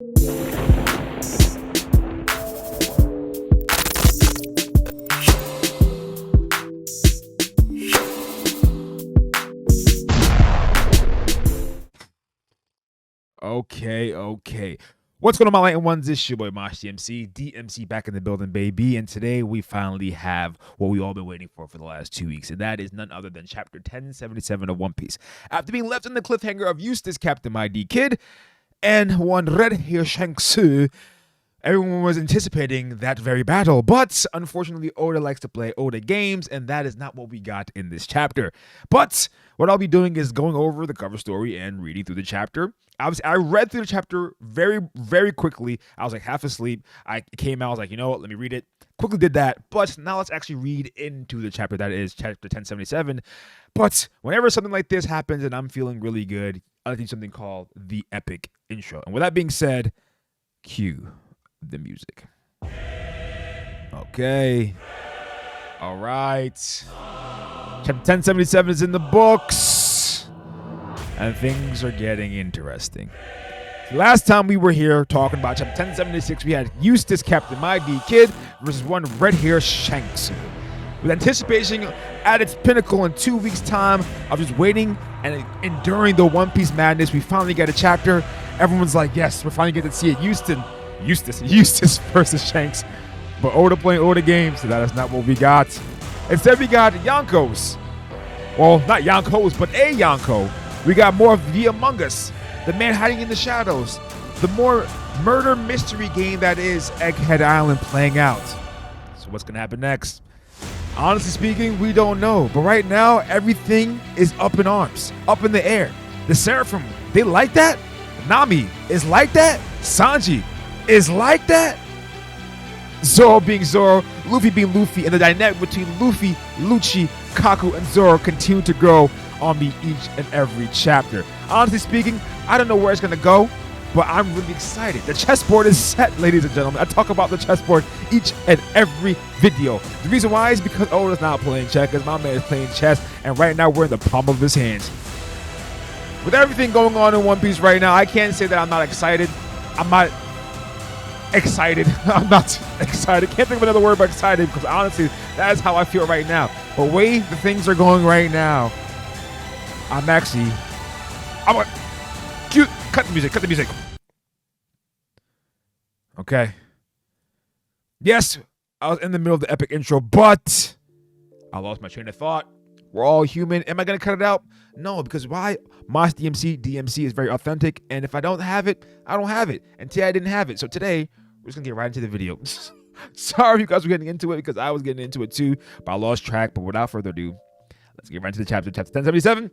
Okay. What's going on, my light ones? It's your boy MoashDMC, DMC back in the building, baby. And today we finally have what we all been waiting for the last 2 weeks, and that is none other than Chapter 1077 of One Piece. After being left in the cliffhanger of Eustace, Captain ID Kid, and one Red Hair Shanks, everyone was anticipating that very battle, but unfortunately Oda likes to play Oda games, and that is not what we got in this chapter. But what I'll be doing is going over the cover story and reading through the chapter. I read through the chapter very, very quickly. I was like half asleep. I came out, I was like, you know what, let me read it. Quickly did that, but now let's actually read into the chapter. That is chapter 1077. But whenever something like this happens and I'm feeling really good, I do something called the epic intro. And with that being said, cue the music. Okay. All right. Chapter 1077 is in the books, and things are getting interesting. Last time we were here talking about chapter 1076, we had Eustace, Captain ID Kid versus one Red Hair Shanks. With anticipation at its pinnacle in 2 weeks' time of just waiting and enduring the One Piece madness, we finally get a chapter. Everyone's like, yes, we're finally getting to see it. Eustace versus Shanks. But Oda playing Oda games, so that is not what we got. Instead, we got Yonko's. Well, not Yonko's, but a Yonko. We got more of the Among Us, the man hiding in the shadows, the more murder mystery game that is Egghead Island playing out. So what's going to happen next? Honestly speaking, we don't know. But right now, everything is up in arms, up in the air. The Seraphim, they like that? Nami is like that? Sanji is like that? Zoro being Zoro, Luffy being Luffy, and the dynamic between Luffy, Lucci, Kaku, and Zoro continue to grow on me each and every chapter. Honestly speaking, I don't know where it's going to go, but I'm really excited. The chessboard is set, ladies and gentlemen. I talk about the chessboard each and every video. The reason why is because Oda's not playing checkers. My man is playing chess, and right now we're in the palm of his hands. With everything going on in One Piece right now, I can't say that I'm not excited. I'm not excited. Can't think of another word but excited, because honestly, that is how I feel right now. But way the things are going right now, I'm cut the music. Okay. Yes, I was in the middle of the epic intro, but I lost my train of thought. We're all human. Am I going to cut it out? No, because why? MoashDMC is very authentic, and if I don't have it, I don't have it. And today I didn't have it. So today, we're just going to get right into the video. Sorry you guys were getting into it, because I was getting into it too, but I lost track. But without further ado, let's get right into the chapter 1077,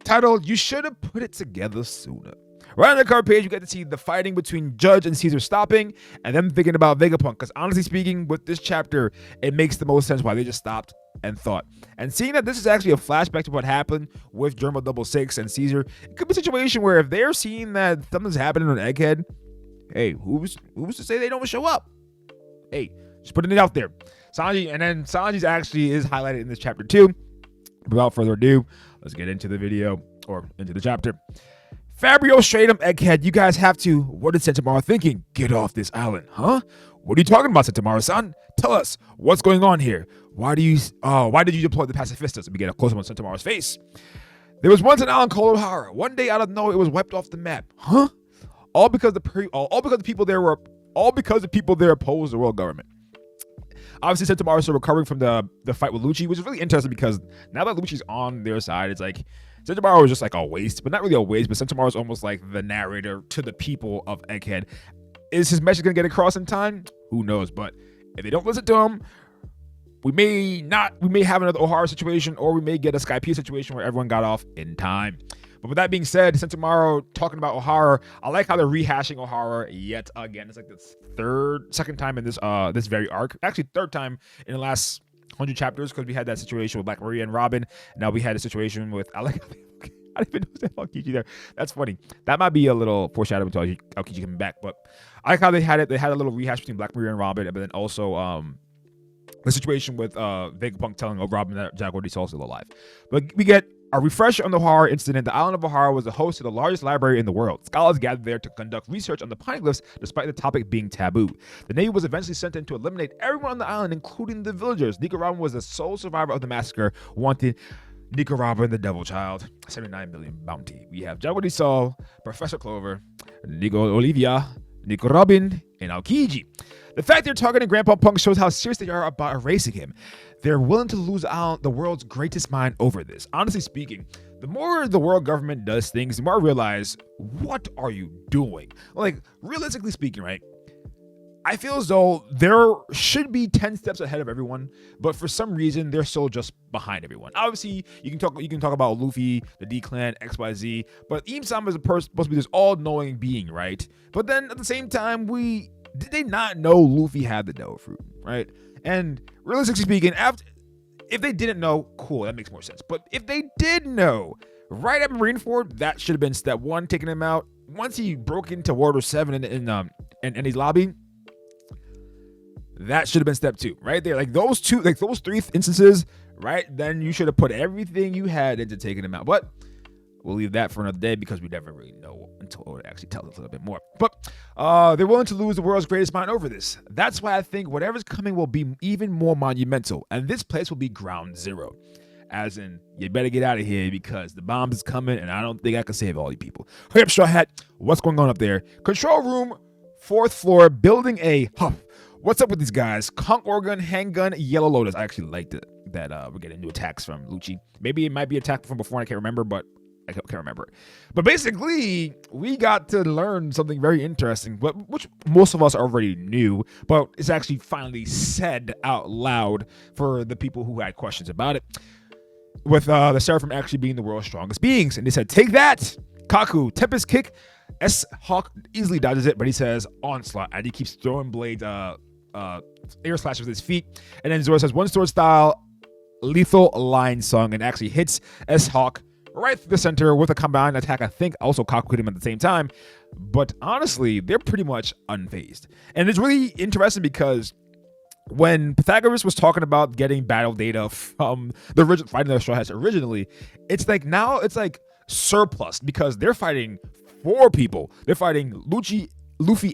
titled, You Should Have Put It Together Sooner. Right on the card page, you get to see the fighting between Judge and Caesar stopping, and them thinking about Vegapunk. Because honestly speaking, with this chapter, it makes the most sense why they just stopped and thought. And seeing that this is actually a flashback to what happened with Germa 66 and Caesar, it could be a situation where if they're seeing that something's happening on Egghead, hey, who's to say they don't show up? Hey, just putting it out there. Sanji's actually is highlighted in this chapter too. Without further ado, let's get into the video, or into the chapter. Fabio straight up Egghead, you guys have to. What is Sentomaru thinking? Get off this island, huh? What are you talking about, Sentomaru-san? Tell us, what's going on here? Why did you deploy the pacifistas? We get a close up on Sentomaru's face. There was once an island called Ohara. One day out of nowhere, it was wiped off the map. Huh? All because the people there opposed the world government. Obviously, Sentomaru is still recovering from the fight with Lucci, which is really interesting because now that Lucci's on their side, it's like Sentomaru is just like a waste, but not really a waste, but Sentomaru is almost like the narrator to the people of Egghead. Is his message going to get across in time? Who knows? But if they don't listen to him, we may have another Ohara situation, or we may get a Skypiea situation where everyone got off in time. But with that being said, Sentomaru talking about Ohara, I like how they're rehashing Ohara yet again. It's like the second time in this very arc. Actually, third time in the last 100 chapters, because we had that situation with Black Maria and Robin. Now we had a situation with I didn't even know that Aokiji there. That's funny. That might be a little foreshadowing to Aokiji coming back. But I like how they had it. They had a little rehash between Black Maria and Robin, but then also the situation with Vegapunk telling Robin that Jaguar is also still alive. But we get A refresher on the horror incident, the island of Ohara was the host to the largest library in the world. Scholars gathered there to conduct research on the poneglyphs despite the topic being taboo. The Navy was eventually sent in to eliminate everyone on the island, including the villagers. Nicaragua was the sole survivor of the massacre, wanting Nicaragua and the Devil Child. 79 million bounty. We have Jawadi Sol, Professor Clover, Nico Olivia, Nico Robin, and Aokiji. The fact they're targeting Grandpa Punk shows how serious they are about erasing him. They're willing to lose out the world's greatest mind over this. Honestly speaking, the more the world government does things, the more I realize, what are you doing? Like, realistically speaking, right? I feel as though there should be 10 steps ahead of everyone, but for some reason, they're still just behind everyone. Obviously, you can talk about Luffy, the D-Clan, XYZ, but Im-sama is supposed to be this all-knowing being, right? But then at the same time, did they not know Luffy had the Devil Fruit, right? And realistically speaking, if they didn't know, cool, that makes more sense. But if they did know, right at Marineford, that should have been step one, taking him out. Once he broke into Water 7 in his lobby, that should have been step two, right there. Like those three instances, right? Then you should have put everything you had into taking him out. But we'll leave that for another day because we never really know until it actually tells us a little bit more. But they're willing to lose the world's greatest mind over this. That's why I think whatever's coming will be even more monumental. And this place will be ground zero. As in, you better get out of here because the bomb is coming and I don't think I can save all you people. Hurry up, Straw Hat. What's going on up there? Control room, 4th floor, building A. Huh. What's up with these guys? Conch Organ, Handgun, Yellow Lotus. I actually liked it that we're getting new attacks from Lucci. Maybe it might be attack from before, I can't remember, but I can't remember it. But basically, we got to learn something very interesting, which most of us already knew, but it's actually finally said out loud for the people who had questions about it. With the Seraphim actually being the world's strongest beings. And they said, take that! Kaku, Tempest Kick. S-Hawk easily dodges it, but he says, Onslaught. And he keeps throwing blades, air slash with his feet. And then Zoro says, one sword style, lethal line song, and actually hits S-Hawk right through the center with a combined attack. I think also Kaku hit him at the same time. But honestly, they're pretty much unfazed. And it's really interesting because when Pythagoras was talking about getting battle data from the original fighting the Straw Hats originally, it's like now it's like surplus because they're fighting 4 people. They're fighting Luffy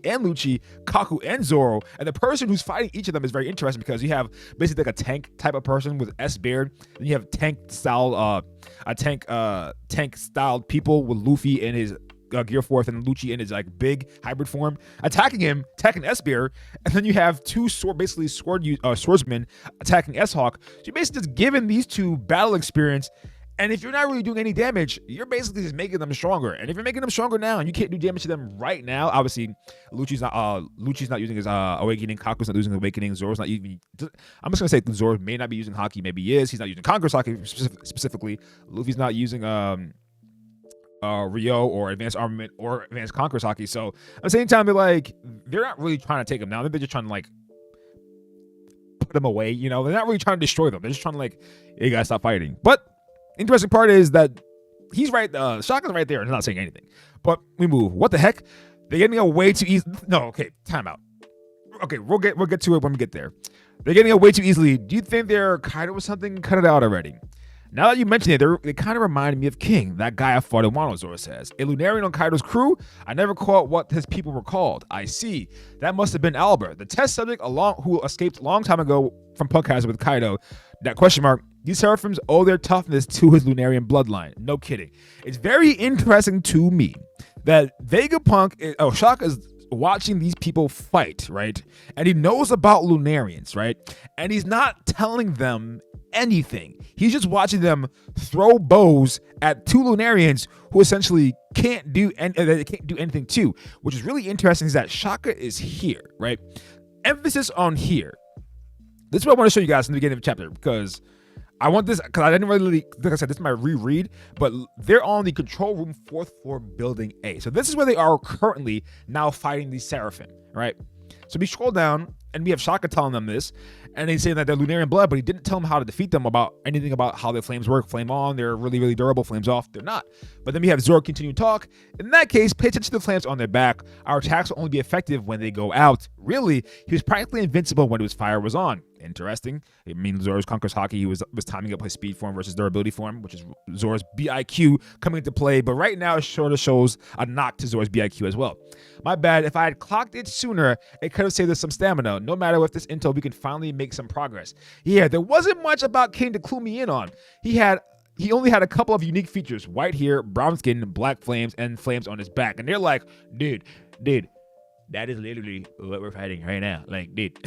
and Lucci, Kaku and Zoro, and the person who's fighting each of them is very interesting because you have basically like a tank type of person with S beard, and you have tank styled people with Luffy in his Gear 4th and Lucci in his like big hybrid form attacking him, attacking S-Bear, and then you have 2 swordsmen attacking S-Hawk. So you're basically just giving these 2 battle experience, and if you're not really doing any damage, you're basically just making them stronger. And if you're making them stronger now and you can't do damage to them right now, obviously Lucci's not using his awakening, Kaku's not using awakening, Zoro's not even. I'm just gonna say Zoro may not be using Haki, maybe he is. He's not using Conqueror's Haki specifically. Luffy's not using Ryo or Advanced Armament or Advanced Conqueror's Haki. So at the same time, they're not really trying to take them down. They're just trying to like put them away. You know, they're not really trying to destroy them. They're just trying to like, hey, you gotta stop fighting. But interesting part is that he's right. Shaka's right there and not saying anything. But we move. What the heck? They're getting away too easy. No, okay, time out. Okay, we'll get to it when we get there. They're getting away too easily. Do you think they're Kaido or something? Cut it out already. Now that you mention it, they kind of remind me of King, that guy I fought in Wano, Zoro says. A Lunarian on Kaido's crew? I never caught what his people were called. I see. That must have been Albert, the test subject who escaped a long time ago from Punk Hazard with Kaido. That question mark. These Seraphims owe their toughness to his Lunarian bloodline. No kidding. It's very interesting to me that Vegapunk, Shaka is watching these people fight, right? And he knows about Lunarians, right? And he's not telling them anything. He's just watching them throw bows at 2 Lunarians who essentially can't do anything too. Which is really interesting is that Shaka is here, right? Emphasis on here. This is what I want to show you guys in the beginning of the chapter because I want this because I didn't really, like I said, this is my reread, but they're on the control room 4th floor building A. So this is where they are currently now fighting the Seraphim, right? So we scroll down and we have Shaka telling them this, and they say that they're Lunarian blood, but he didn't tell them how to defeat them about anything about how their flames work. Flame on, they're really, really durable. Flames off, they're not. But then we have Zoro continue to talk. In that case, pay attention to the flames on their back. Our attacks will only be effective when they go out. Really, he was practically invincible when his fire was on. Interesting. It means Zoro's conquers Haki. He was timing up his speed form versus durability form, which is Zoro's BIQ coming into play. But right now, it sort of shows a knock to Zoro's BIQ as well. My bad. If I had clocked it sooner, it could have saved us some stamina. No matter with this intel, we can finally make some progress. Yeah, there wasn't much about King to clue me in on. He only had a couple of unique features: white hair, brown skin, black flames, and flames on his back. And they're like, dude, that is literally what we're fighting right now. Like, dude.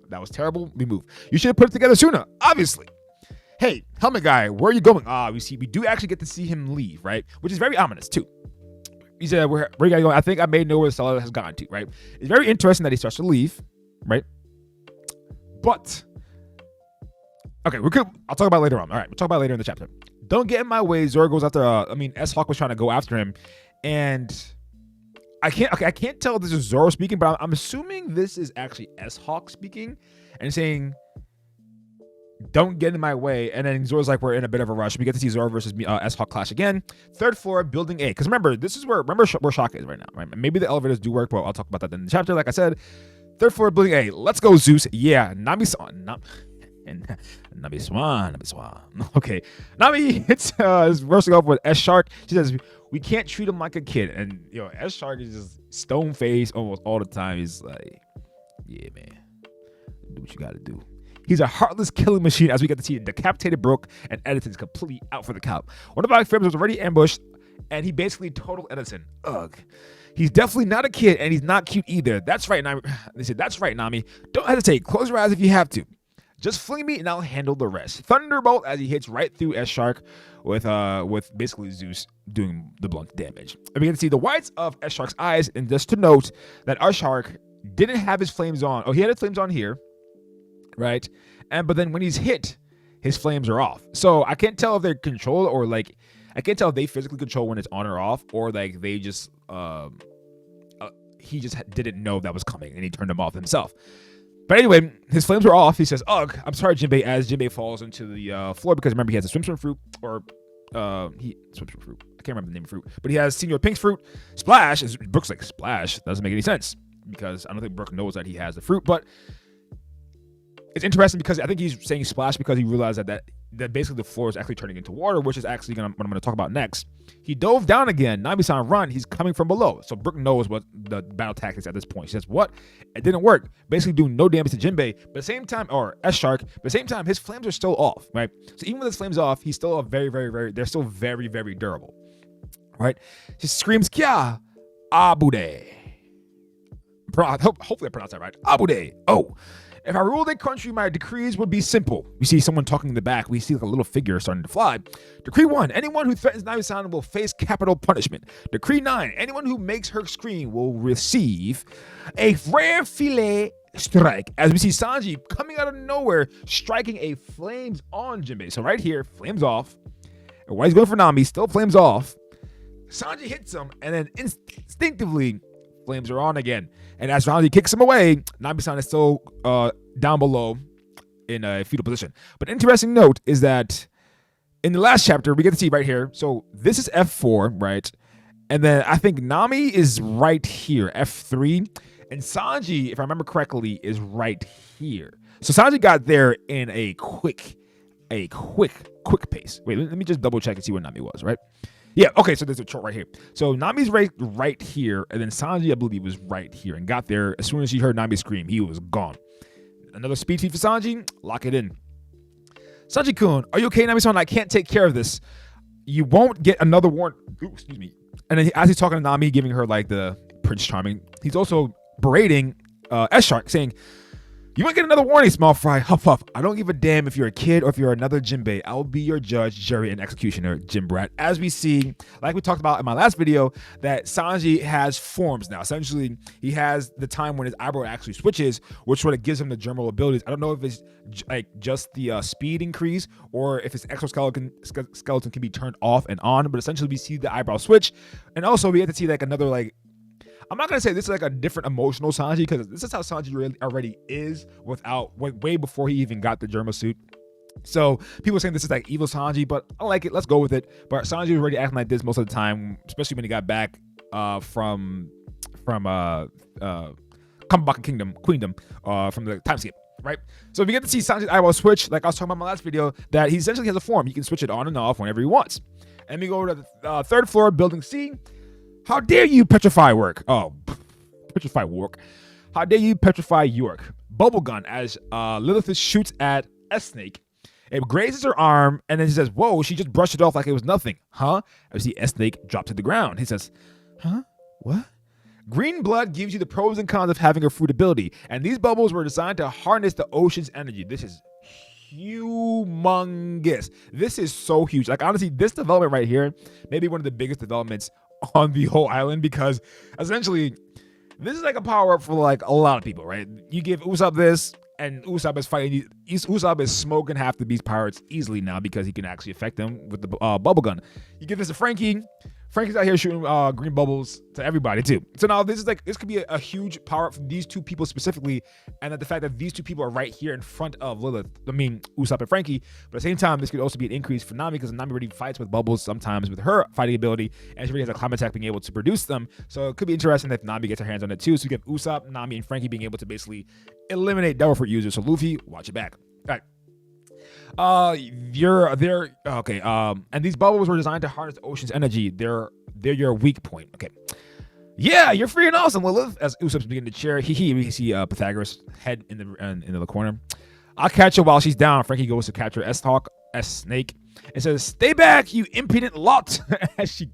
That was terrible. We move. You should have put it together sooner, obviously. Hey, helmet guy, where are you going? We do actually get to see him leave, right? Which is very ominous too. He said, where you guys going? I think I may know where the seller has gone to, right? It's very interesting that he starts to leave, right? But okay, I'll talk about it later on. All right, we'll talk about it later in the chapter. Don't get in my way. Zoro goes after. S-Hawk was trying to go after him, and I can't tell if this is Zoro speaking, but I'm assuming this is actually S-Hawk speaking and saying, don't get in my way. And then Zoro's like, we're in a bit of a rush. We get to see Zoro versus S-Hawk clash again. 3rd floor, building A. Because remember where Shaka is right now, right? Maybe the elevators do work, but I'll talk about that in the chapter. Like I said, 3rd floor, building A. Let's go, Zeus. Yeah, Nami-san. Nami-swan. Okay. Nami hits is versing off with S-Shark. She says, we can't treat him like a kid. And S-Shark is just stone faced almost all the time. He's like, yeah, man, do what you gotta do. He's a heartless killing machine, as we get to see decapitated Brook, and Edison's completely out for the count. One of our friends was already ambushed, and he basically totaled Edison. Ugh. He's definitely not a kid, and he's not cute either. That's right, Nami. They said, that's right, Nami. Don't hesitate. Close your eyes if you have to. Just fling me and I'll handle the rest. Thunderbolt as he hits right through S-Shark with basically Zeus doing the blunt damage. And we get to see the whites of S-Shark's eyes, and just to note that S-Shark didn't have his flames on. Oh, he had his flames on here, right? But then when he's hit, his flames are off. So I can't tell if they're controlled or I can't tell if they physically control when it's on or off, or like they just he just didn't know that was coming and he turned them off himself. But anyway, his flames were off. He says, ugh, I'm sorry, Jinbei, as Jinbei falls into the floor, because remember, he has a swim fruit, or swim fruit. I can't remember the name of fruit, but he has Senior Pink's fruit. Splash, Brook's like, splash, doesn't make any sense, because I don't think Brook knows that he has the fruit, but it's interesting because I think he's saying splash because he realized that basically the floor is actually turning into water, which is actually what I'm going to talk about next. He dove down again. Nami-san, run. He's coming from below. So Brook knows what the battle tactics at this point. She says, what? It didn't work. Basically doing no damage to Jinbei, but at the same time, or S-Shark, but at the same time, his flames are still off, right? So even with his flames off, he's still they're still very, very durable, right? She screams, Kya, Abude. Hopefully I pronounced that right. Abude. Oh. If I ruled a country, my decrees would be simple. We see someone talking in the back. We see like a little figure starting to fly. Decree 1, anyone who threatens Nami-san will face capital punishment. Decree 9, anyone who makes her scream will receive a rare filet strike. As we see Sanji coming out of nowhere, striking a flames on Jinbei. So right here, flames off. And while he's going for Nami, still flames off. Sanji hits him, and then instinctively, flames are on again. And as Sanji kicks him away, Nami-san is still down below in a fetal position. But interesting note is that in the last chapter, we get to see right here. So this is F4, right? And then I think Nami is right here, F3. And Sanji, if I remember correctly, is right here. So Sanji got there in a quick pace. Wait, let me just double check and see where Nami was, right? Yeah, okay, so there's a chart right here. So Nami's right here, and then Sanji, I believe, was right here and got there. As soon as he heard Nami scream, he was gone. Another speed feed for Sanji. Lock it in. Sanji-kun, are you okay, Nami-san? I can't take care of this. You won't get another warning. Excuse me. And then as he's talking to Nami, giving her like the Prince Charming, he's also berating S-Shark, saying, you might get another warning, small fry. Huff, huff. I don't give a damn if you're a kid or if you're another Jinbei. I will be your judge, jury, and executioner, Jim Brat. As we see, like we talked about in my last video, that Sanji has forms now. Essentially, he has the time when his eyebrow actually switches, which sort of gives him the germinal abilities. I don't know if it's like just the speed increase or if his exoskeleton can be turned off and on, but essentially we see the eyebrow switch. And also we get to see like another like, I'm not going to say this is like a different emotional Sanji, because this is how Sanji really already is way before he even got the Germa suit. So people are saying this is like evil Sanji, but I like it. Let's go with it. But Sanji was already acting like this most of the time, especially when he got back from Kamabaka Queendom, from the time skip. right? So we get to see Sanji's eyeball switch, like I was talking about in my last video, that he essentially has a form. He can switch it on and off whenever he wants. And we go to the third floor, building C. How dare you petrify work? Oh, petrify work. How dare you petrify York? Bubble gun as Lilith shoots at S-Snake. It grazes her arm, and then he says, whoa, she just brushed it off like it was nothing. Huh? I see S-Snake drop to the ground. He says, huh? What? Green blood gives you the pros and cons of having a fruit ability, and these bubbles were designed to harness the ocean's energy. This is humongous. This is so huge. Like, honestly, this development right here may be one of the biggest developments on the whole island, because essentially this is like a power up for like a lot of people, right? You give Usopp this, and Usopp is fighting. Usopp is smoking half the beast pirates easily now because he can actually affect them with the bubble gun. You give this to Frankie. Frankie's out here shooting green bubbles to everybody too. So now this could be a huge power up for these two people specifically, and that the fact that these two people are right here in front of Lilith, Usopp and Frankie. But at the same time, this could also be an increase for Nami, because Nami already fights with bubbles sometimes with her fighting ability, and she already has a climate attack being able to produce them. So it could be interesting if Nami gets her hands on it too. So we get Usopp, Nami, and Frankie being able to basically eliminate double fruit users. So Luffy, watch it back. All right. You're there. Okay. And these bubbles were designed to harness the ocean's energy. They're your weak point. Okay. Yeah, you're free and awesome, Lilith. As Usopp's beginning to cheer, we see Pythagoras' head in the corner. I'll catch her while she's down. Frankie goes to capture S-Snake, and says, "Stay back, you impudent lot!" As she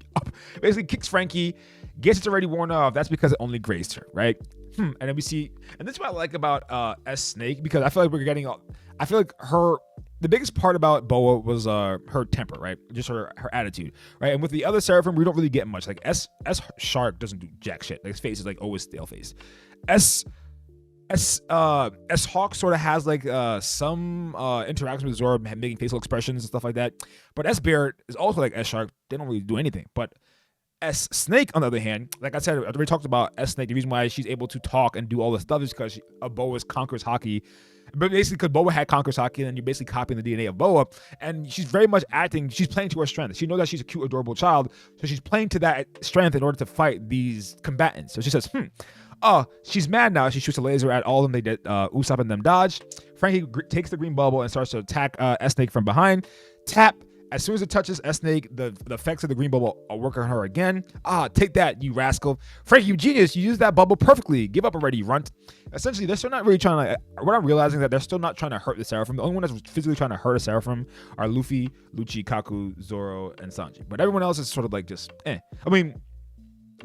basically kicks Frankie, gets it already worn off. That's because it only grazed her, right? And then we see, and this is what I like about S-Snake, because I feel like we're getting. I feel like the biggest part about Boa was her temper, right? Just her attitude, right? And with the other Seraphim, we don't really get much. Like S Shark doesn't do jack shit. Like his face is like always stale face. S Hawk sort of has like some interaction with Zoro, making facial expressions and stuff like that. But S Bear is also like S Shark. They don't really do anything. But S Snake, on the other hand, like I said, I already talked about S Snake. The reason why she's able to talk and do all this stuff is because Boa's conquers Haki. But basically, because Boa had conquers Haki, and then you're basically copying the DNA of Boa, and she's very much she's playing to her strength. She knows that she's a cute, adorable child, so she's playing to that strength in order to fight these combatants. So she says, she's mad now. She shoots a laser at all of them. They did, Usopp and them dodge. Frankie takes the green bubble and starts to attack S-Snake from behind. Tap. As soon as it touches S-Snake, the effects of the green bubble are working on her again. Take that, you rascal. Frankie, you genius. You used that bubble perfectly. Give up already, runt. Essentially, they're still not really trying to... What I'm realizing that they're still not trying to hurt the Seraphim. The only one that's physically trying to hurt a Seraphim are Luffy, Lucci, Kaku, Zoro, and Sanji. But everyone else is sort of like just, I mean,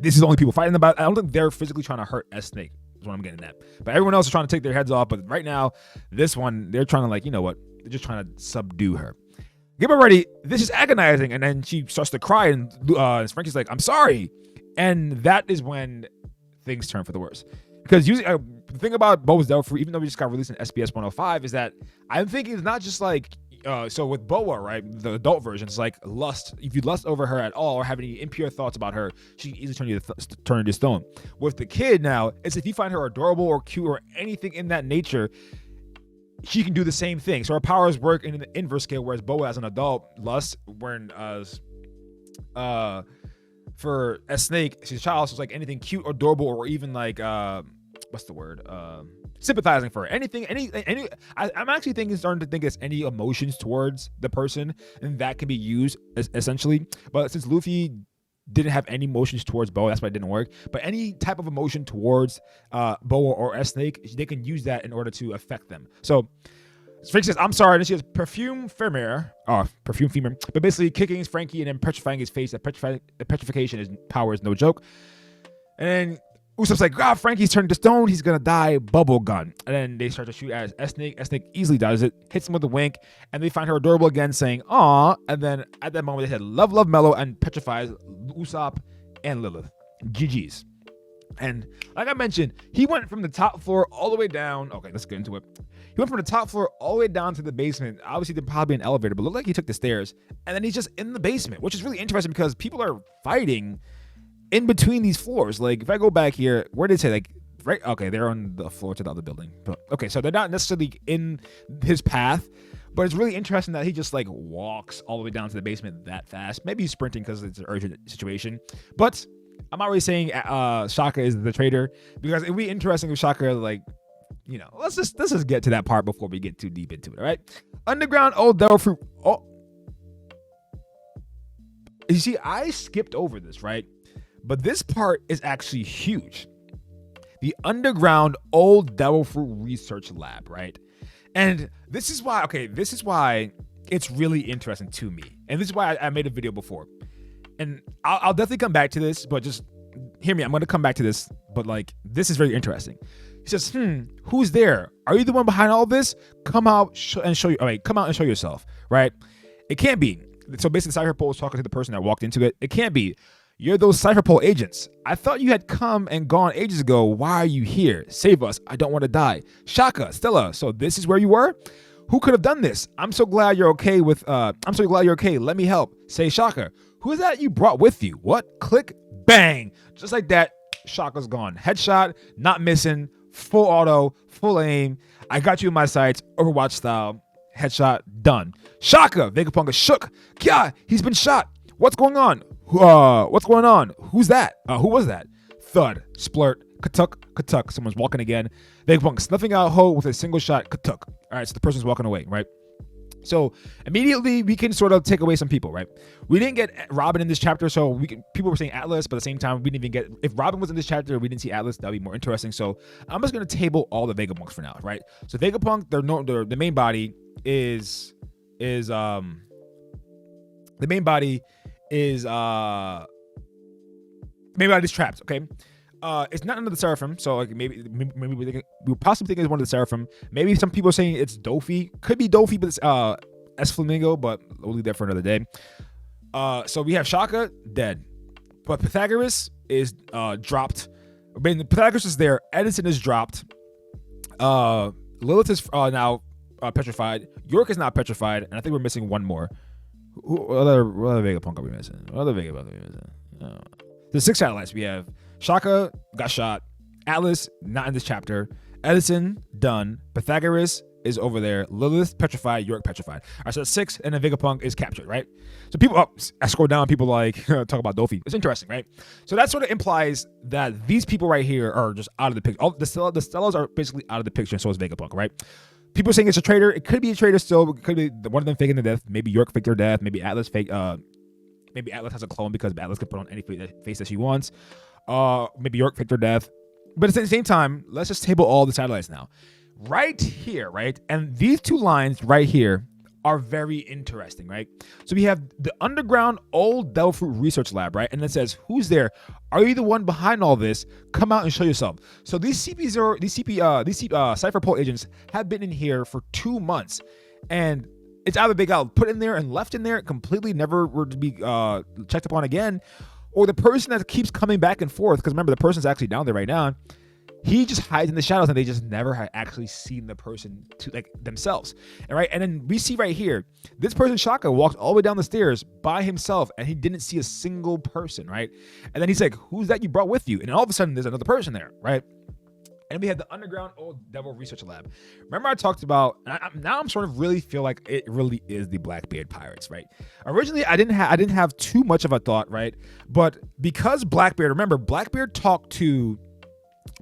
this is the only people fighting about. I don't think they're physically trying to hurt S-Snake, is what I'm getting at. But everyone else is trying to take their heads off. But right now, this one, they're trying to like, you know what? They're just trying to subdue her. Get her ready. This is agonizing. And then she starts to cry, and Frankie's like, I'm sorry. And that is when things turn for the worse. Because usually, the thing about Boa's Devil Fruit, even though we just got released in SBS 105, is that I'm thinking it's not just like, so with Boa, right, the adult version, it's like lust. If you lust over her at all or have any impure thoughts about her, she can easily turn you to stone. With the kid now, it's if you find her adorable or cute or anything in that nature, she can do the same thing. So her powers work in the inverse scale, whereas Boa as an adult lust, whereas for S-Snake, she's a child, so it's like anything cute or adorable or even like what's the word? Sympathizing for her. Anything, I'm actually starting to think it's any emotions towards the person, and that can be used essentially. But since Luffy didn't have any emotions towards Boa, that's why it didn't work. But any type of emotion towards Boa or S-Snake, they can use that in order to affect them. So Frankie says, I'm sorry, and she has perfume femur, but basically kicking Frankie and then petrifying his face. The petrification power is no joke. And then Usopp's like, Frankie's turned to stone. He's going to die. Bubble gun. And then they start to shoot at S-Snake. S-Snake easily does it. Hits him with a wink. And they find her adorable again, saying, aw. And then at that moment, they said, love, love, mellow, and petrifies Usopp and Lilith. GG's. And like I mentioned, he went from the top floor all the way down. Okay, let's get into it. He went from the top floor all the way down to the basement. Obviously, there'd probably be an elevator, but it looked like he took the stairs. And then he's just in the basement, which is really interesting because people are fighting in between these floors. Like, if I go back here, where did it say? Like, right? Okay, they're on the floor to the other building. But okay, so they're not necessarily in his path, but it's really interesting that he just like walks all the way down to the basement that fast. Maybe he's sprinting because it's an urgent situation. But I'm not really saying Shaka is the traitor, because it'd be interesting if Shaka like let's just get to that part before we get too deep into it. All right. Underground old devil fruit. Oh, you see, I skipped over this, right? But this part is actually huge. The underground old devil fruit research lab, right? And this is why it's really interesting to me. And this is why I made a video before. And I'll definitely come back to this, but just hear me. I'm going to come back to this, but like, this is very interesting. He says, who's there? Are you the one behind all this? Come out and show yourself, right? It can't be. So basically, Cypher Pole was talking to the person that walked into it. It can't be. You're those Cypher Pole agents. I thought you had come and gone ages ago. Why are you here? Save us. I don't want to die. Shaka, Stella, so this is where you were? Who could have done this? I'm so glad you're okay. Let me help. Say Shaka. Who is that you brought with you? What? Click, bang. Just like that, Shaka's gone. Headshot, not missing, full auto, full aim. I got you in my sights, Overwatch style. Headshot, done. Shaka, Vegapunk is shook. Yeah, he's been shot. What's going on? Who's that? Who was that? Thud, splurt, katuk. Someone's walking again. Vegapunk snuffing out Ho with a single shot, katuk. All right, so the person's walking away, right? So immediately we can sort of take away some people, right? We didn't get Robin in this chapter, so people were saying Atlas, but at the same time, we didn't even get, if Robin was in this chapter, we didn't see Atlas, that'd be more interesting. So I'm just gonna table all the Vegapunks for now, right? So Vegapunk, the main body is trapped, okay? It's not under the Seraphim, so like maybe we possibly think it's one of the Seraphim. Maybe some people are saying it's Dofi. Could be Dofi, but it's S Flamingo, but we'll leave that for another day. So we have Shaka dead, but Pythagoras is dropped. I mean, Pythagoras is there. Edison is dropped. Lilith is now petrified. York is not petrified, and I think we're missing one more. What other Vegapunk are we missing? The 6 satellites we have. Shaka got shot. Atlas not in this chapter. Edison done. Pythagoras is over there. Lilith petrified. York petrified. All right, so that's 6, and then Vegapunk is captured, right? So people I scroll down. People like talk about Dofi. It's interesting, right? So that sort of implies that these people right here are just out of the picture. All the Stellas are basically out of the picture, and so is Vegapunk, right? People are saying it's a traitor. It could be a traitor still. It could be one of them faking their death. Maybe York faked their death. Maybe Atlas fake. Maybe Atlas has a clone because Atlas can put on any face that she wants. Maybe York faked her death. But at the same time, let's just table all the satellites now. Right here, right? And these 2 lines right here are very interesting, right? So we have the underground old devil fruit research lab, right? And it says, who's there? Are you the one behind all this? Come out and show yourself. So these Cypher Pole agents have been in here for 2 months. And it's either they got put in there and left in there completely, never were to be checked upon again, or the person that keeps coming back and forth, because remember, the person's actually down there right now, he just hides in the shadows and they just never had actually seen the person to like themselves. And right, and then we see right here, this person Shaka walked all the way down the stairs by himself and he didn't see a single person, right? And then he's like, who's that you brought with you? And all of a sudden there's another person there, right? And we had the underground old devil research lab. Remember I talked about, now I'm sort of really feel like it really is the Blackbeard pirates, right? Originally, I didn't have too much of a thought, right? But because Blackbeard, remember, Blackbeard talked to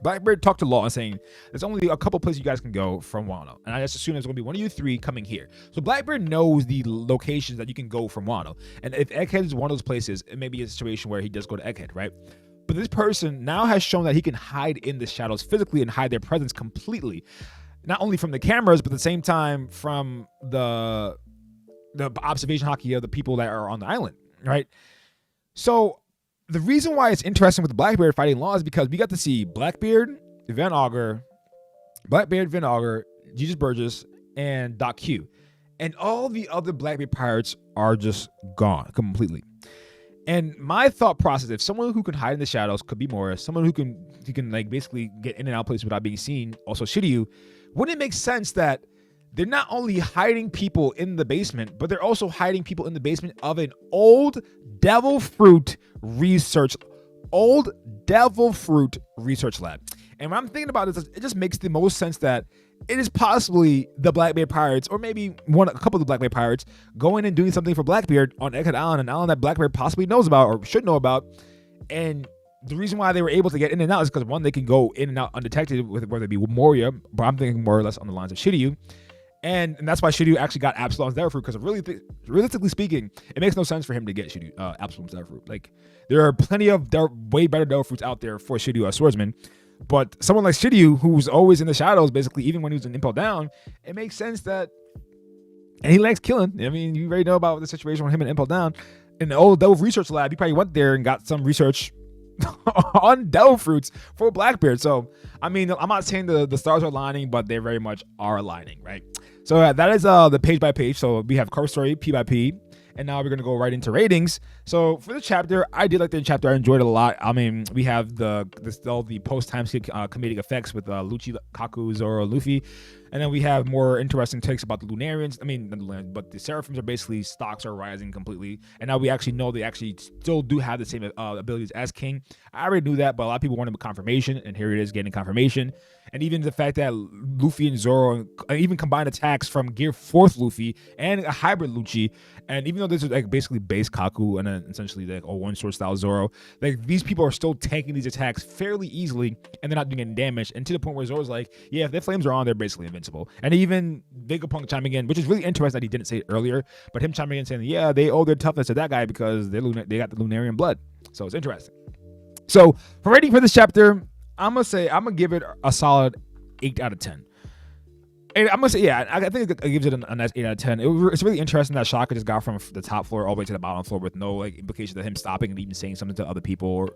Law and saying, there's only a couple places you guys can go from Wano. And I just assume there's going to be one of you 3 coming here. So Blackbeard knows the locations that you can go from Wano. And if Egghead is one of those places, it may be a situation where he does go to Egghead, right? But this person now has shown that he can hide in the shadows physically and hide their presence completely. Not only from the cameras, but at the same time from the observation hockey of the people that are on the island, right? So the reason why it's interesting with Blackbeard fighting Law is because we got to see Blackbeard, Van Augur, Jesus Burgess, and Doc Q. And all the other Blackbeard pirates are just gone completely. And my thought process, if someone who can hide in the shadows could be Morris, someone who can like basically get in and out places without being seen, also Shiryu, wouldn't it make sense that they're not only hiding people in the basement, but they're also hiding people in the basement of an old devil fruit research lab. And when I'm thinking about this, it just makes the most sense that it is possibly the Blackbeard pirates, or maybe a couple of the Blackbeard pirates, going and doing something for Blackbeard on Egghead Island, an island that Blackbeard possibly knows about or should know about, and the reason why they were able to get in and out is because, one, they can go in and out undetected, with whether it be Moria, but I'm thinking more or less on the lines of Shiryu. And that's why Shiryu actually got Absalom's Devil Fruit, because realistically speaking, it makes no sense for him to get Shiryu Absalom's Devil Fruit. Like, there are plenty of way better Devil Fruits out there for Shiryu, a swordsman. But someone like Shiryu, who's always in the shadows, basically, even when he was in Impel Down, it makes sense that, and he likes killing. I mean, you already know about the situation with him and Impel Down. In the old Devil Research Lab, he probably went there and got some research on Devil Fruits for Blackbeard. So, I mean, I'm not saying the stars are aligning, but they very much are aligning, right? So that is the page by page. So we have cover story, P by P. And now we're going to go right into ratings. So for the chapter, I did like the chapter. I enjoyed it a lot. I mean, we have all the post-time skip comedic effects with Lucci, Kaku, Zoro, Luffy. And then we have more interesting takes about the Lunarians. I mean, not the Lunarians, but the Seraphims are basically, stocks are rising completely. And now we actually know they actually still do have the same abilities as King. I already knew that, but a lot of people wanted confirmation. And here it is, getting confirmation. And even the fact that Luffy and Zoro even combined attacks from Gear 4th Luffy and a hybrid Lucci. And even though this is like basically base Kaku and then essentially like a one-sword style Zoro, like these people are still tanking these attacks fairly easily, and they're not doing any damage. And to the point where Zoro's like, yeah, if their flames are on, they're basically invincible. And even Vegapunk chiming in, which is really interesting that he didn't say it earlier, but him chiming in saying, yeah, they owe their toughness to that guy because they got the Lunarian blood. So it's interesting. So for rating for this chapter, I'm gonna give it a solid 8 out of 10. And I'm gonna say, yeah, I think it gives it a nice 8 out of 10. It's really interesting that Shaka just got from the top floor all the way to the bottom floor with no like implication of him stopping and even saying something to other people. Or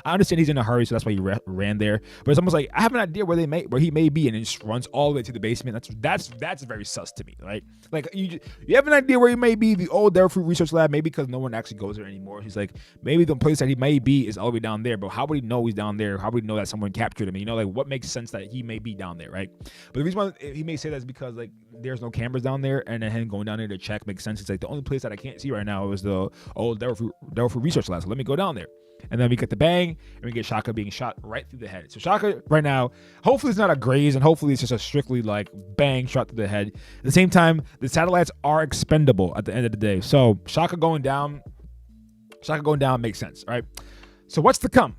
I understand he's in a hurry, so that's why he ran there. But it's almost like I have an idea where he may be, and it just runs all the way to the basement. That's very sus to me, right? Like you have an idea where he may be. The old Devil Fruit Research Lab, maybe because no one actually goes there anymore. He's like, maybe the place that he may be is all the way down there. But how would he know he's down there? How would he know that someone captured him? You know, like what makes sense that he may be down there, right? But the reason why he may say that is because like there's no cameras down there, and then him going down there to check makes sense. It's like the only place that I can't see right now is the old Devil Fruit Research Lab. So let me go down there. And then we get the bang, and we get Shaka being shot right through the head. So Shaka right now, hopefully it's not a graze, and hopefully it's just a strictly like bang shot through the head. At the same time, the satellites are expendable at the end of the day. So Shaka going down makes sense, all right? So what's to come?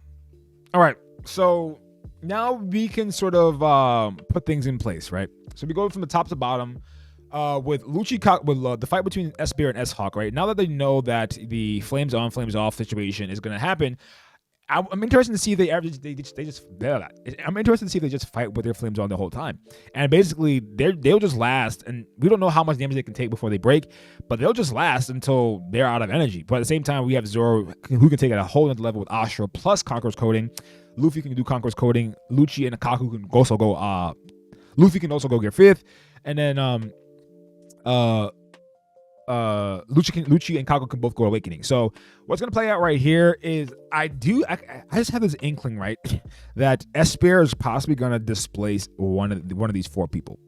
All right, so now we can sort of put things in place, right? So we go from the top to bottom. With the fight between S-Bear and S-Hawk, right? Now that they know that the flames on, flames off situation is going to happen, I'm interested to see if I'm interested to see if they just fight with their flames on the whole time. And basically, they'll just last, and we don't know how much damage they can take before they break, but they'll just last until they're out of energy. But at the same time, we have Zoro, who can take it a whole other level with Astra plus Conqueror's Coding. Luffy can do Conqueror's Coding. Lucci and Kaku can also go. Luffy can also go Gear 5th, and then Lucci and Kaku can both go Awakening. So what's gonna play out right here is I just have this inkling, right, that S-Bear is possibly gonna displace one of these 4 people,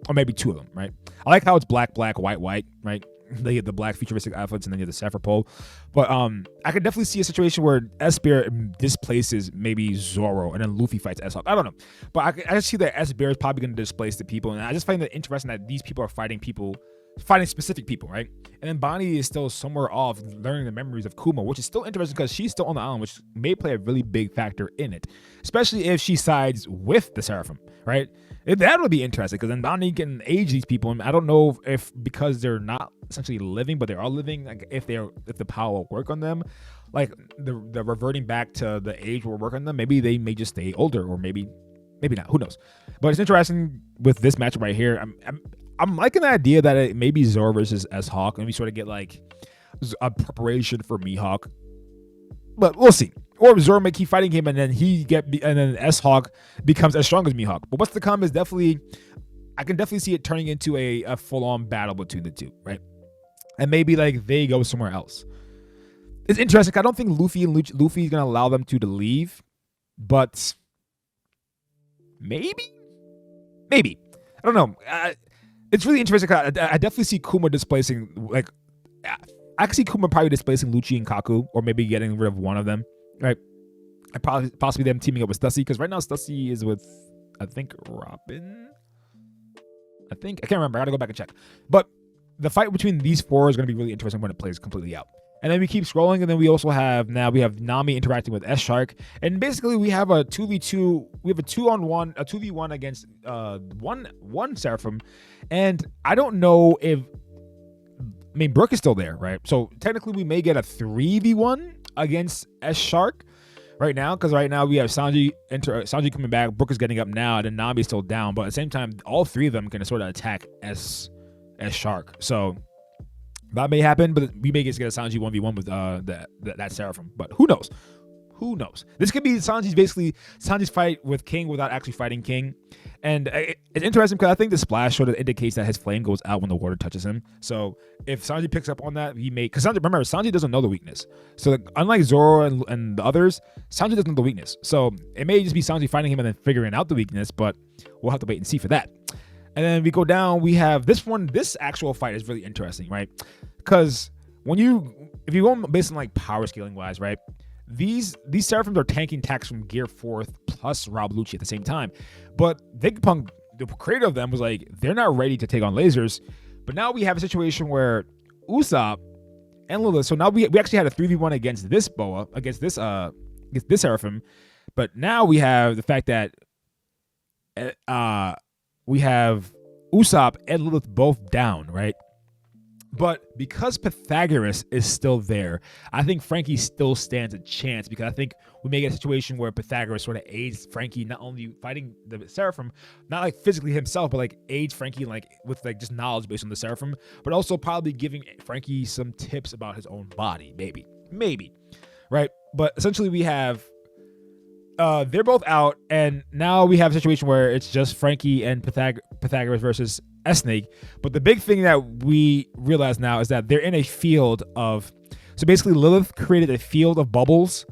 or maybe 2 of them, right? I like how it's black, white, right? They get the black futuristic outfits, and then you have the Sapphire Pole. But I could definitely see a situation where S-Bear displaces maybe Zoro, and then Luffy fights S-Hawk. I don't know, but I just see that S-Bear is probably going to displace the people, and I just find it interesting that these people are fighting specific people, right? And then Bonnie is still somewhere off learning the memories of Kuma, which is still interesting because she's still on the island, which may play a really big factor in it, especially if she sides with the Seraphim, right? That would be interesting because then Bonnie can age these people, and I don't know if because they're not essentially living, but they are living, like if the power will work on them, like the reverting back to the age will work on them. Maybe they may just stay older, or maybe not. Who knows? But it's interesting with this matchup right here. I'm liking the idea that it may be Zoro versus S-Hawk, and we sort of get like a preparation for Mihawk, but we'll see. Or Zoro may keep fighting him, and then S-Hawk becomes as strong as Mihawk. But what's to come is I can definitely see it turning into a full-on battle between the two, right? And maybe like they go somewhere else. It's interesting. I don't think Luffy is gonna allow them to leave, but maybe. I don't know. It's really interesting. I definitely see Kuma displacing, like, I can see Kuma probably displacing Lucci and Kaku, or maybe getting rid of one of them, right? And possibly them teaming up with Stussy, because right now Stussy is with, I think, Robin. I can't remember. I gotta go back and check. But the fight between these 4 is gonna be really interesting when it plays completely out. And then we keep scrolling, and then we also have Nami interacting with S Shark, and basically we have a 2v2. We have a 2-on-1, a 2v1 against one Seraphim, and I don't know if Brook is still there, right? So technically we may get a 3v1 against S Shark right now, because right now we have Sanji coming back, Brook is getting up now, and then Nami's still down, but at the same time all three of them can sort of attack S Shark. So that may happen, but we may get a Sanji 1v1 with that Seraphim. But who knows? Who knows? This could be Sanji's fight with King without actually fighting King. And it's interesting because I think the splash sort of indicates that his flame goes out when the water touches him. So if Sanji picks up on that, he may... Because Sanji doesn't know the weakness. So unlike Zoro and the others, Sanji doesn't know the weakness. So it may just be Sanji fighting him and then figuring out the weakness, but we'll have to wait and see for that. And then we go down, we have this one. This actual fight is really interesting, right? Because if you go based on like power scaling wise, right? These Seraphims are tanking attacks from Gear 4th plus Rob Lucci at the same time. But Vegapunk, the creator of them, was like, they're not ready to take on lasers. But now we have a situation where Usopp and Lilith, so now we actually had a 3v1 against this Boa, against this Seraphim. But now we have the fact that we have Usopp and Lilith both down, right? But because Pythagoras is still there, I think Frankie still stands a chance, because I think we may get a situation where Pythagoras sort of aids Frankie, not only fighting the Seraphim, not like physically himself, but like aids Frankie like with like just knowledge based on the Seraphim, but also probably giving Frankie some tips about his own body, maybe, right? But essentially we have they're both out, and now we have a situation where it's just Frankie and Pythagoras versus S-Snake. But the big thing that we realize now is that they're in a field of... So basically Lilith created a field of bubbles,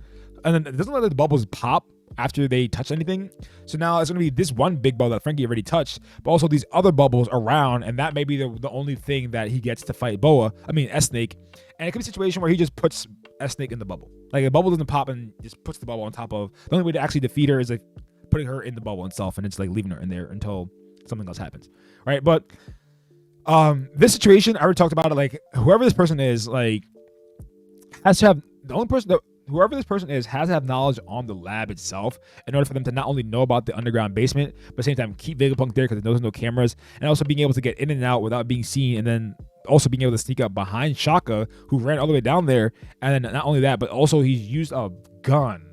and then it doesn't let the bubbles pop after they touch anything. So now it's going to be this one big bubble that Frankie already touched, but also these other bubbles around, and that may be the only thing that he gets to fight S-Snake. And it could be a situation where he just puts S-Snake in the bubble. Like the bubble doesn't pop and just puts the bubble on top of... The only way to actually defeat her is like putting her in the bubble itself, and it's like leaving her in there until something else happens, right? But this situation, I already talked about it. Like whoever this person is, like has to have whoever this person is has to have knowledge on the lab itself in order for them to not only know about the underground basement, but at the same time keep Vegapunk there because there's no cameras, and also being able to get in and out without being seen, and then also being able to sneak up behind Shaka, who ran all the way down there. And then not only that, but also he's used a gun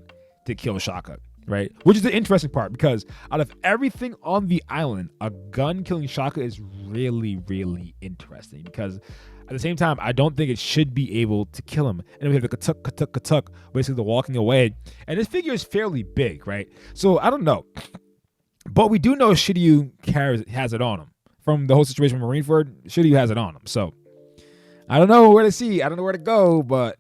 to kill Shaka, right? Which is the interesting part, because out of everything on the island, a gun killing Shaka is really, really interesting, because at the same time, I don't think it should be able to kill him. And we have the katuk, basically the walking away. And this figure is fairly big, right? So I don't know. But we do know Shiryu has it on him. From the whole situation with Marineford, Shiryu has it on him. So I don't know where to see. I don't know where to go, but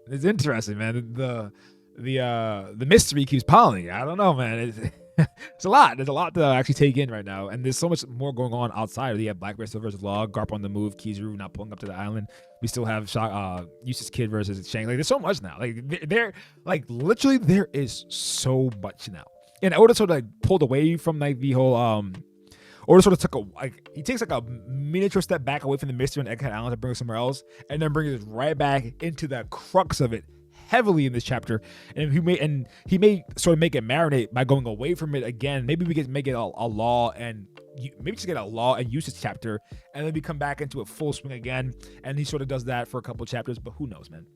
it's interesting, man. The mystery keeps piling. I don't know, man. It's a lot. There's a lot to actually take in right now, and there's so much more going on outside. We have Blackbeard still versus Law, Garp on the move, Kizaru not pulling up to the island. We still have Eustace Kid versus Shang. Like there's so much now. Like literally there is so much now. And Oda sort of like pulled away from like the whole Oda sort of he takes like a miniature step back away from the mystery on Egghead Island to bring it somewhere else, and then brings it right back into the crux of it heavily in this chapter. And he may sort of make it marinate by going away from it again. Maybe we can make it a Law and maybe just get a Law and Usage chapter, and then we come back into a full swing again. And he sort of does that for a couple chapters, but who knows, man.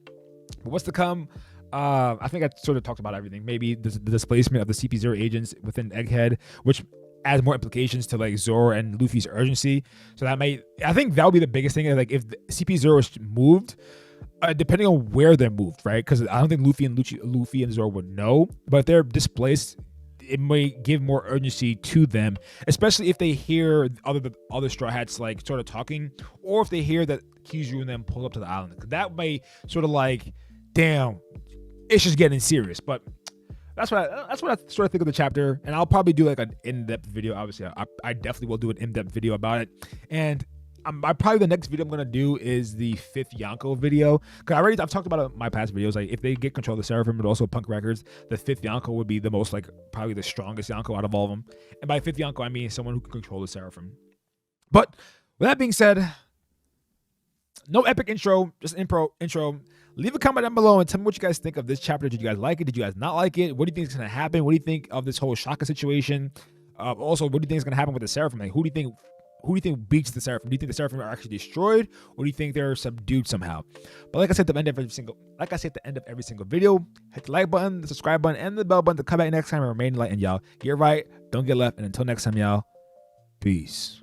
But what's to come? I think I sort of talked about everything. Maybe the displacement of the CP0 agents within Egghead, which adds more implications to like Zoro and Luffy's urgency. So I think that would be the biggest thing. Like if CP0 is moved, depending on where they're moved, right? Because I don't think Luffy and Zoro would know, but if they're displaced, it may give more urgency to them, especially if they hear other Straw Hats like sort of talking, or if they hear that Kizaru and them pull up to the island. That may sort of like, damn, it's just getting serious. But that's what I sort of think of the chapter, and I'll probably do like an in-depth video. Obviously, I definitely will do an in-depth video about it, and probably the next video I'm gonna do is the 5th Yonko video, because I've talked about it in my past videos. Like if they get control of the Seraphim, but also Punk Records, the 5th Yonko would be the most like probably the strongest Yonko out of all of them. And by 5th Yonko, I mean someone who can control the Seraphim. But with that being said, no epic intro, just intro. Leave a comment down below and tell me what you guys think of this chapter. Did you guys like it? Did you guys not like it? What do you think is going to happen? What do you think of this whole Shaka situation? Also, what do you think is going to happen with the Seraphim? Like, who do you think beats the Seraphim? Do you think the Seraphim are actually destroyed, or do you think they're subdued somehow? But like I said at the end of every single video, hit the like button, the subscribe button, and the bell button to come back next time and remain enlightened, y'all. Get right, don't get left, and until next time, y'all, peace.